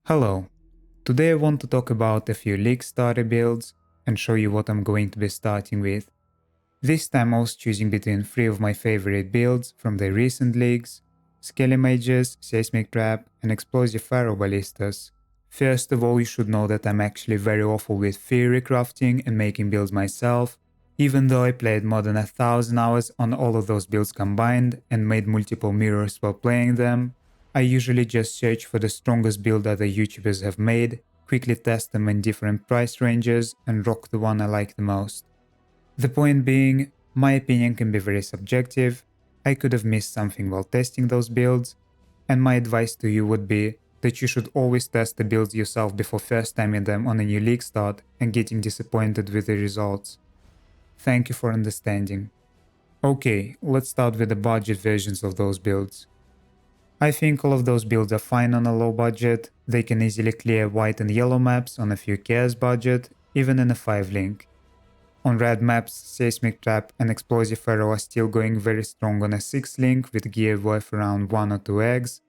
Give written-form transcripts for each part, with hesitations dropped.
Hello, today I want to talk about a few league starter builds and show you what I'm going to be starting with. This time I was choosing between 3 of my favorite builds from the recent leagues: Skelly Mages, Seismic Trap and Explosive Pharaoh Ballistas. First of all, you should know that I'm actually very awful with theory crafting and making builds myself, even though I played more than 1000 hours on all of those builds combined and made multiple mirrors while playing them. I usually just search for the strongest build other YouTubers have made, quickly test them in different price ranges and rock the one I like the most. The point being, my opinion can be very subjective, I could have missed something while testing those builds, and my advice to you would be that you should always test the builds yourself before first timing them on a new league start and getting disappointed with the results. Thank you for understanding. Okay, let's start with the budget versions of those builds. I think all of those builds are fine on a low budget, they can easily clear white and yellow maps on a few Ks budget, even in a 5 link. On red maps, Seismic Trap and Explosive Pharaoh are still going very strong on a 6 link with gear worth around 1 or 2 eggs.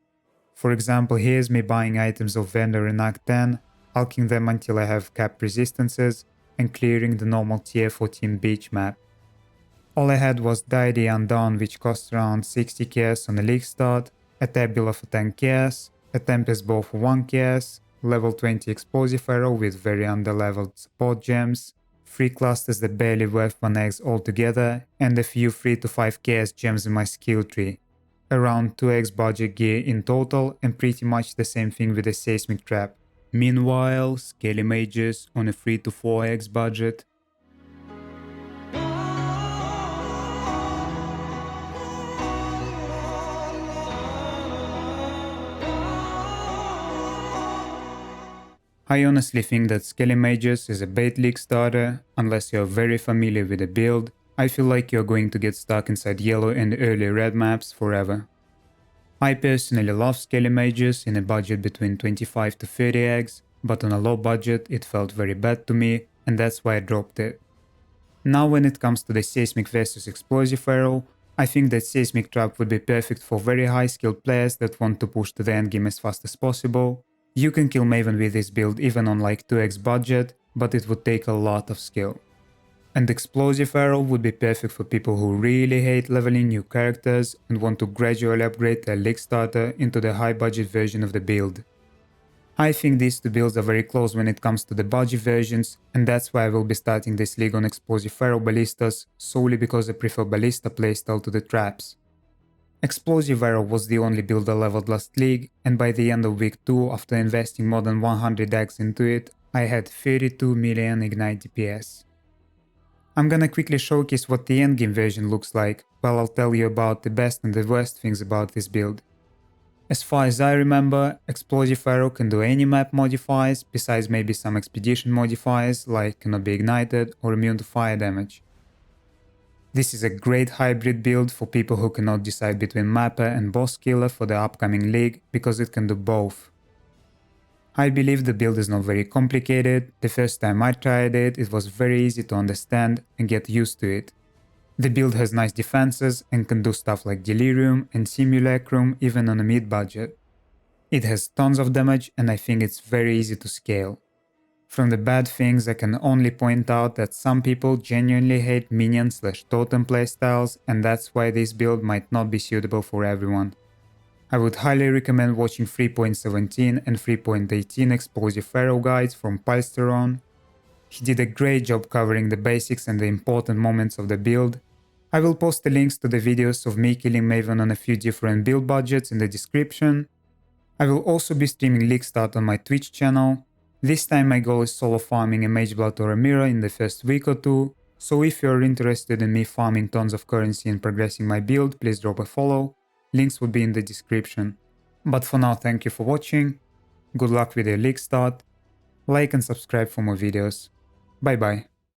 For example, here's me buying items of vendor in Act 10, alching them until I have cap resistances, and clearing the normal tier 14 beach map. All I had was Deity Undone, which costs around 60 Ks on a league start, a Tabula for 10 Ks, a Tempest Bow for 1 Ks, level 20 Explosive Arrow with very underleveled support gems, 3 clusters that barely worth 1 eggs altogether, and a few 3 to 5 Ks gems in my skill tree. Around 2 eggs budget gear in total, and pretty much the same thing with the Seismic Trap. Meanwhile, Skelly Mages on a 3 to 4 eggs budget. I honestly think that Skelly Mages is a bait league starter, unless you're very familiar with the build. I feel like you're going to get stuck inside yellow and early red maps forever. I personally love Skelly Mages in a budget between 25 to 30 eggs, but on a low budget it felt very bad to me, and that's why I dropped it. Now when it comes to the Seismic vs Explosive Pharaoh, I think that Seismic Trap would be perfect for very high skilled players that want to push to the endgame as fast as possible. You can kill Maven with this build even on like 2x budget, but it would take a lot of skill. And Explosive Arrow would be perfect for people who really hate leveling new characters and want to gradually upgrade their league starter into the high budget version of the build. I think these two builds are very close when it comes to the budget versions, and that's why I will be starting this league on Explosive Arrow Ballistas solely because I prefer Ballista playstyle to the traps. Explosive Arrow was the only build I leveled last league, and by the end of week 2, after investing more than 100 eggs into it, I had 32 million Ignite DPS. I'm gonna quickly showcase what the endgame version looks like, while I'll tell you about the best and the worst things about this build. As far as I remember, Explosive Arrow can do any map modifiers, besides maybe some expedition modifiers like cannot be ignited or immune to fire damage. This is a great hybrid build for people who cannot decide between Mapper and Boss Killer for the upcoming league because it can do both. I believe the build is not very complicated. The first time I tried it, it was very easy to understand and get used to it. The build has nice defenses and can do stuff like Delirium and Simulacrum even on a mid budget. It has tons of damage and I think it's very easy to scale. From the bad things, I can only point out that some people genuinely hate minion/totem playstyles, and that's why this build might not be suitable for everyone. I would highly recommend watching 3.17 and 3.18 Explosive Pharaoh guides from Palsteron. He did a great job covering the basics and the important moments of the build. I will post the links to the videos of me killing Maven on a few different build budgets in the description. I will also be streaming League Start on my Twitch channel. This time my goal is solo farming a mageblood or a mirror in the first week or 2, so if you're interested in me farming tons of currency and progressing my build, please drop a follow, links will be in the description. But for now, thank you for watching, good luck with your league start, like and subscribe for more videos, bye bye.